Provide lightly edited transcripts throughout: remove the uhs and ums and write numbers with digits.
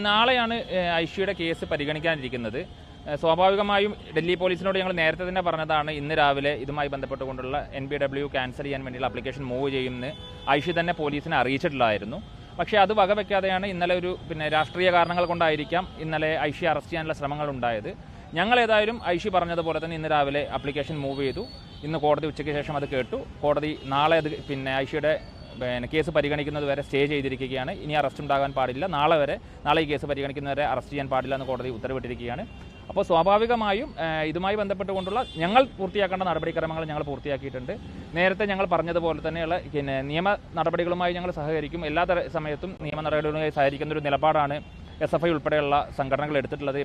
നാളെയാണ് ഐഷിയുടെ കേസ് പരിഗണിക്കാനിരിക്കുന്നത്. സ്വാഭാവികമായും ഡൽഹി പോലീസിനോട് ഞങ്ങൾ നേരത്തെ തന്നെ പറഞ്ഞതാണ് ഇന്ന് രാവിലെ ഇതുമായി ബന്ധപ്പെട്ടുകൊണ്ടുള്ള NBW ക്യാൻസൽ ചെയ്യാൻ വേണ്ടിയുള്ള ആപ്ലിക്കേഷൻ മൂവ് ചെയ്യുമെന്ന് ഐഷി തന്നെ പോലീസിനെ അറിയിച്ചിട്ടുള്ളതായിരുന്നു. പക്ഷേ അത് വകവെക്കാതെയാണ് ഇന്നലെ രാഷ്ട്രീയ കാരണങ്ങൾ കൊണ്ടായിരിക്കാം ഇന്നലെ ഐഷി അറസ്റ്റ് ചെയ്യാനുള്ള ശ്രമങ്ങൾ ഉണ്ടായത്. ഞങ്ങൾ ഏതായാലും ഐഷി പറഞ്ഞതുപോലെ തന്നെ ഇന്ന് രാവിലെ ആപ്ലിക്കേഷൻ മൂവ് ചെയ്തു. ഇന്ന് കോടതി ഉച്ചയ്ക്ക് ശേഷം അത് കേട്ടു. കോടതി നാളെ അത് ഐഷിയുടെ കേസ് പരിഗണിക്കുന്നത് വരെ സ്റ്റേ ചെയ്തിരിക്കുകയാണ്. ഇനി അറസ്റ്റ് ഉണ്ടാകാൻ പാടില്ല, നാളെ ഈ കേസ് പരിഗണിക്കുന്നവരെ അറസ്റ്റ് ചെയ്യാൻ പാടില്ല എന്ന് കോടതി ഉത്തരവിട്ടിരിക്കുകയാണ്. അപ്പോൾ സ്വാഭാവികമായും ഇതുമായി ബന്ധപ്പെട്ടുകൊണ്ടുള്ള ഞങ്ങൾ പൂർത്തിയാക്കേണ്ട നടപടിക്രമങ്ങൾ ഞങ്ങൾ പൂർത്തിയാക്കിയിട്ടുണ്ട്. നേരത്തെ ഞങ്ങൾ പറഞ്ഞതുപോലെ തന്നെയുള്ള നിയമ നടപടികളുമായി ഞങ്ങൾ സഹകരിക്കും. എല്ലാ സമയത്തും നിയമ നടപടികളുമായി സഹകരിക്കുന്ന ഒരു നിലപാടാണ് SFI ഉൾപ്പെടെയുള്ള സംഘടനകൾ എടുത്തിട്ടുള്ളത്,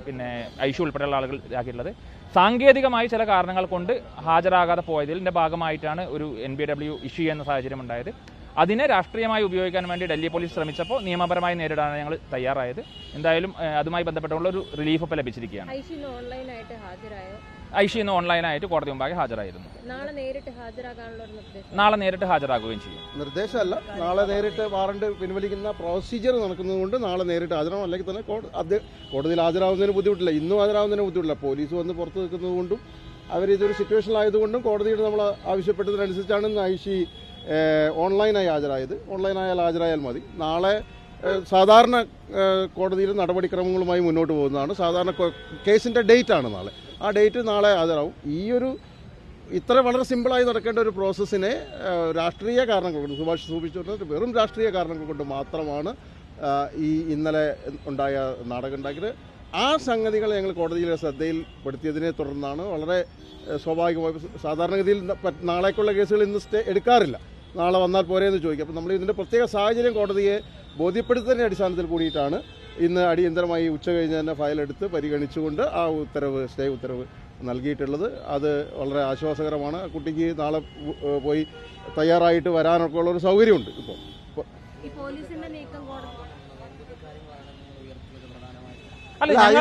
ഐഷി ഉൾപ്പെടെയുള്ള ആളുകൾ ആക്കിയിട്ടുള്ളത്. സാങ്കേതികമായി ചില കാരണങ്ങൾ കൊണ്ട് ഹാജരാകാതെ പോയതിൻ്റെ ഭാഗമായിട്ടാണ് ഒരു NBW ഇഷ്യൂ ചെയ്യുന്ന സാഹചര്യം ഉണ്ടായത്. അതിനെ രാഷ്ട്രീയമായി ഉപയോഗിക്കാൻ വേണ്ടി ഡൽഹി പോലീസ് ശ്രമിച്ചപ്പോൾ നിയമപരമായി നേരിടാനാണ് ഞങ്ങൾ തയ്യാറായത്. എന്തായാലും അതുമായി ബന്ധപ്പെട്ടുള്ള ഒരു റിലീഫ് ഇപ്പോൾ ലഭിച്ചിരിക്കുകയാണ്. ഐഷി ഇന്ന് ഓൺലൈനായിട്ട് കോടതി മുമ്പാകെ ഹാജരായിരുന്നു. നാളെ നേരിട്ട് ഹാജരാകുകയും ചെയ്യും. നിർദ്ദേശമല്ല, നാളെ നേരിട്ട് വാറണ്ട് പിൻവലിക്കുന്ന പ്രൊസീജിയർ നടക്കുന്നതുകൊണ്ട് നാളെ നേരിട്ട് ഹാജരാകും. അല്ലെങ്കിൽ തന്നെ കോടതിയിൽ ഹാജരാകുന്നതിന് ബുദ്ധിമുട്ടില്ല, ഇന്നും ഹാജരാകുന്നതിന് ബുദ്ധിമുട്ടില്ല. പോലീസ് വന്ന് പുറത്ത് നിൽക്കുന്നതുകൊണ്ടും അവരിതൊരു സിറ്റുവേഷനിലായതുകൊണ്ടും കോടതിയുടെ നമ്മൾ ആവശ്യപ്പെട്ടതിനനുസരിച്ചാണ് ഇന്ന് ഐഷി ഓൺലൈനായി ഹാജരായത്. ഓൺലൈനായാൽ ഹാജരായാൽ മതി. നാളെ സാധാരണ കോടതിയിൽ നടപടിക്രമങ്ങളുമായി മുന്നോട്ട് പോകുന്നതാണ്. സാധാരണ കേസിൻ്റെ ഡേറ്റാണ് നാളെ. ആ ഡേറ്റ് നാളെ ഹാജരാകും. ഇത്ര വളരെ സിമ്പിളായി നടക്കേണ്ട ഒരു പ്രോസസ്സിനെ രാഷ്ട്രീയ കാരണങ്ങൾ കൊണ്ട് സുഭാഷ് സൂചിപ്പിച്ചിട്ട് വെറും രാഷ്ട്രീയ കാരണങ്ങൾ കൊണ്ട് മാത്രമാണ് ഇന്നലെ ഉണ്ടായ നാടകം ഉണ്ടാക്കിയത്. ആ സംഗതികൾ ഞങ്ങൾ കോടതിയിലെ ശ്രദ്ധയിൽപ്പെടുത്തിയതിനെ തുടർന്നാണ് വളരെ സ്വാഭാവികമായി സാധാരണഗതിയിൽ നാളേക്കുള്ള കേസുകൾ ഇന്ന് സ്റ്റേ എടുക്കാറില്ല, നാളെ വന്നാൽ പോരെ എന്ന് ചോദിക്കും. അപ്പോൾ നമ്മൾ ഇതിൻ്റെ പ്രത്യേക സാഹചര്യം കോടതിയെ ബോധ്യപ്പെടുത്തുന്നതിൻ്റെ അടിസ്ഥാനത്തിൽ കൂടിയിട്ടാണ് ഇന്ന് അടിയന്തരമായി ഉച്ച കഴിഞ്ഞ് തന്നെ ഫയലെടുത്ത് പരിഗണിച്ചുകൊണ്ട് ആ സ്റ്റേ ഉത്തരവ് നൽകിയിട്ടുള്ളത്. അത് വളരെ ആശ്വാസകരമാണ്. കുട്ടിക്ക് നാളെ പോയി തയ്യാറായിട്ട് വരാനൊക്കെ ഉള്ളൊരു സൗകര്യമുണ്ട്. ഇപ്പോൾ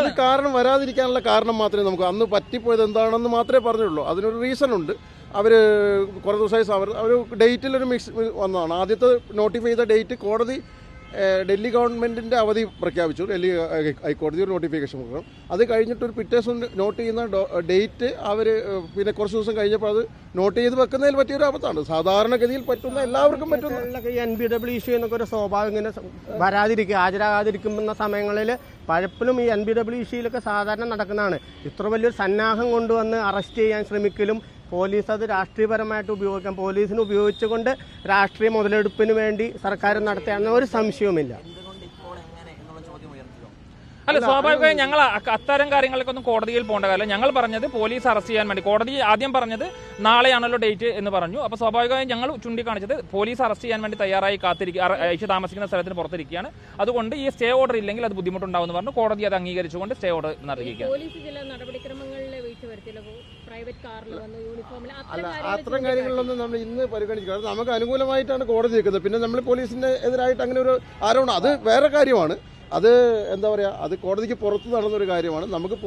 ഇത് കാരണം വരാതിരിക്കാനുള്ള കാരണം മാത്രമേ നമുക്ക് അന്ന് പറ്റിപ്പോയത് എന്താണെന്ന് മാത്രമേ പറഞ്ഞുള്ളൂ. അതിനൊരു റീസൺ ഉണ്ട്. അവർ കുറേ ദിവസമായി അവർ ഡേറ്റിലൊരു മിക്സ് വന്നതാണ്. ആദ്യത്തെ നോട്ടിഫൈ ചെയ്ത ഡേറ്റ് കോടതി ഡൽഹി ഗവൺമെൻറ്റിൻ്റെ അവധി പ്രഖ്യാപിച്ചു. ഡൽഹി ഹൈക്കോടതി ഒരു നോട്ടിഫിക്കേഷൻ കൊടുക്കണം. അത് കഴിഞ്ഞിട്ടൊരു പിറ്റേ ദിവസം നോട്ട് ചെയ്യുന്ന ഡേറ്റ് അവർ പിന്നെ കുറച്ച് ദിവസം കഴിഞ്ഞപ്പോൾ അത് നോട്ട് ചെയ്ത് വെക്കുന്നതിൽ പറ്റിയൊരു ആപത്താണ്. സാധാരണഗതിയിൽ പറ്റുന്ന എല്ലാവർക്കും പറ്റുന്ന NBW ഇഷ്യൂ എന്നൊക്കെ ഒരു സ്വാഭാവികം ഇങ്ങനെ ഹാജരാകാതിരിക്കുന്ന സമയങ്ങളിൽ പലപ്പോഴും ഈ NBW ഇഷ്യൂയിലൊക്കെ സാധാരണ നടക്കുന്നതാണ്. ഇത്ര വലിയൊരു സന്നാഹം കൊണ്ടുവന്ന് അറസ്റ്റ് ചെയ്യാൻ ശ്രമിക്കലും പോലീസ് അത് രാഷ്ട്രീയപരമായിട്ട് ഉപയോഗിക്കാം, പോലീസിന് ഉപയോഗിച്ചുകൊണ്ട് രാഷ്ട്രീയ മുതലെടുപ്പിന് വേണ്ടി സർക്കാർ നടത്തുകയെന്ന ഒരു സംശയവുമില്ല. അല്ല, സ്വാഭാവികമായി ഞങ്ങൾ അത്തരം കാര്യങ്ങൾക്കൊന്നും കോടതിയിൽ പോകേണ്ട കാര്യം. ഞങ്ങൾ പറഞ്ഞത് പോലീസ് അറസ്റ്റ് ചെയ്യാൻ വേണ്ടി, കോടതി ആദ്യം പറഞ്ഞത് നാളെയാണല്ലോ ഡേറ്റ് എന്ന് പറഞ്ഞു. അപ്പോൾ സ്വാഭാവികമായും ഞങ്ങൾ ചൂണ്ടിക്കാണിച്ചത് പോലീസ് അറസ്റ്റ് ചെയ്യാൻ വേണ്ടി തയ്യാറായി ഐഷി താമസിക്കുന്ന സ്ഥലത്തിന് പുറത്തിരിക്കുകയാണ്. അതുകൊണ്ട് ഈ സ്റ്റേ ഓർഡർ ഇല്ലെങ്കിൽ അത് ബുദ്ധിമുട്ടുണ്ടാവുമെന്ന് പറഞ്ഞു. കോടതി അത് അംഗീകരിച്ചുകൊണ്ട് സ്റ്റേ ഓർഡർ നൽകിയിരിക്കുകയാണ്. അല്ല, അത്തരം കാര്യങ്ങളിലൊന്നും നമ്മൾ ഇന്ന് പരിഗണിക്കുക. നമുക്ക് അനുകൂലമായിട്ടാണ് കോടതി നിൽക്കുന്നത്. പിന്നെ നമ്മൾ പോലീസിന്റെ എതിരായിട്ട് അങ്ങനെ ഒരു ആരോപണം, അത് വേറെ കാര്യമാണ്. അത് എന്താ പറയുക, അത് കോടതിക്ക് പുറത്ത് നടന്നൊരു കാര്യമാണ്. നമുക്ക്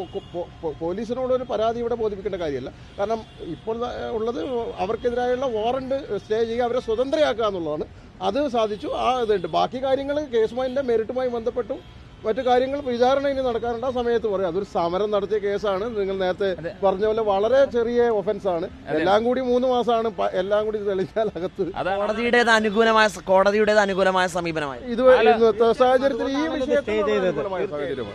പോലീസിനോടൊരു പരാതി ഇവിടെ ബോധിപ്പിക്കേണ്ട കാര്യമല്ല. കാരണം ഇപ്പോൾ ഉള്ളത് അവർക്കെതിരായുള്ള വാറണ്ട് സ്റ്റേ ചെയ്യുക, അവരെ സ്വതന്ത്രയാക്കുക എന്നുള്ളതാണ്. അത് സാധിച്ചു. ഇതുണ്ട്. ബാക്കി കാര്യങ്ങൾ കേസുമായി മെറിറ്റുമായി ബന്ധപ്പെട്ടും മറ്റു കാര്യങ്ങൾ വിചാരണ ഇനി നടക്കാറുണ്ട്. ആ സമയത്ത് പറയും അതൊരു സമരം നടത്തിയ കേസാണ്. നിങ്ങൾ നേരത്തെ പറഞ്ഞ പോലെ വളരെ ചെറിയ ഒഫൻസ് ആണ്. എല്ലാം കൂടി 3 മാസമാണ്. എല്ലാം കൂടി തെളിഞ്ഞാൽ അകത്ത് കോടതിയുടേത് അനുകൂലമായ സമീപനമായി ഇത് സാഹചര്യത്തിൽ ഈ വിഷയത്തിൽ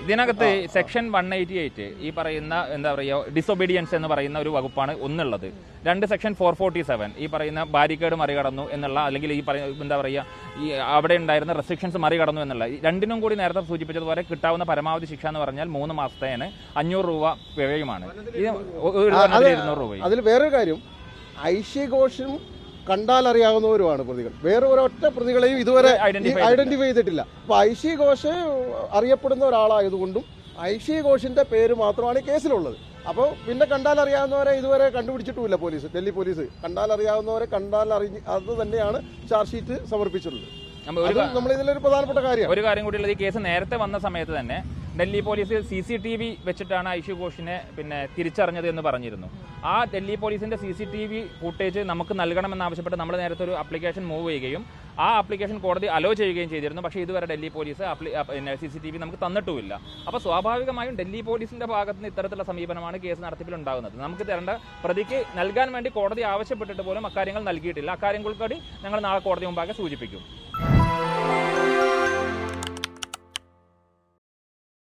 ഇതിനകത്ത് സെക്ഷൻ 188 ഈ പറയുന്ന എന്താ പറയുക ഡിസൊബീഡിയൻസ് എന്ന് പറയുന്ന ഒരു വകുപ്പാണ് ഒന്നുള്ളത്. 2 സെക്ഷൻ 447 ഈ പറയുന്ന ബാരിക്കേഡ് മറികടന്നു എന്നുള്ള, അല്ലെങ്കിൽ ഈ പറയുന്ന എന്താ പറയുക ഈ അവിടെ ഉണ്ടായിരുന്ന റെസ്ട്രിക്ഷൻസ് മറികടന്നു എന്നുള്ള, രണ്ടിനും കൂടി നേരത്തെ സൂചിപ്പിച്ചതുപോലെ കിട്ടാവുന്ന പരമാവധി ശിക്ഷ എന്ന് പറഞ്ഞാൽ 3 മാസത്തേന് 500 രൂപ പിഴയുമാണ്. ഇത് 200 രൂപയും. അതിൽ വേറൊരു കാര്യം, ഐഷി ഘോഷും കണ്ടാൽ അറിയാവുന്നവരുമാണ് പ്രതികൾ. വേറെ ഒരൊറ്റ പ്രതികളെയും ഇതുവരെ ഐഡന്റിഫൈ ചെയ്തിട്ടില്ല. അപ്പൊ ഐഷി ഘോഷ് അറിയപ്പെടുന്ന ഒരാളായതുകൊണ്ടും ഐഷി ഘോഷിന്റെ പേര് മാത്രമാണ് കേസിലുള്ളത്. അപ്പോൾ പിന്നെ കണ്ടാൽ അറിയാവുന്നവരെ ഇതുവരെ കണ്ടുപിടിച്ചിട്ടുമില്ല പോലീസ്. ഡൽഹി പോലീസ് കണ്ടാൽ അറിയാവുന്നവരെ അത് തന്നെയാണ് ചാർജ് ഷീറ്റ് സമർപ്പിച്ചിട്ടുള്ളത്. നമ്മൾ ഇതിലൊരു പ്രധാനപ്പെട്ട കാര്യം കൂടിയുള്ളത്, ഈ കേസ് നേരത്തെ വന്ന സമയത്ത് തന്നെ ഡൽഹി പോലീസ് CCTV വെച്ചിട്ടാണ് ഐഷു ഘോഷിനെ തിരിച്ചറിഞ്ഞത് എന്ന് പറഞ്ഞിരുന്നു. ആ ഡൽഹി പോലീസിന്റെ CCTV ഫുട്ടേജ് നമുക്ക് നൽകണമെന്നാവശ്യപ്പെട്ട് നമ്മൾ നേരത്തെ ഒരു ആപ്ലിക്കേഷൻ മൂവ് ചെയ്യുകയും ആ ആപ്ലിക്കേഷൻ കോടതി അലോ ചെയ്യുകയും ചെയ്തിരുന്നു. പക്ഷേ ഇതുവരെ ഡൽഹി പോലീസ് CCTV നമുക്ക് തന്നിട്ടുമില്ല. അപ്പോൾ സ്വാഭാവികമായും ഡൽഹി പോലീസിന്റെ ഭാഗത്ത് നിന്ന് ഇത്തരത്തിലുള്ള സമീപനമാണ് കേസ് നടത്തിപ്പിൽ ഉണ്ടാകുന്നത്. നമുക്ക് തരേണ്ട പ്രതിക്ക് നൽകാൻ വേണ്ടി കോടതി ആവശ്യപ്പെട്ടിട്ട് പോലും അക്കാര്യങ്ങൾ നൽകിയിട്ടില്ല. അക്കാര്യങ്ങൾ കൂടി ഞങ്ങൾ നാളെ കോടതി മുമ്പാകെ സൂചിപ്പിക്കും.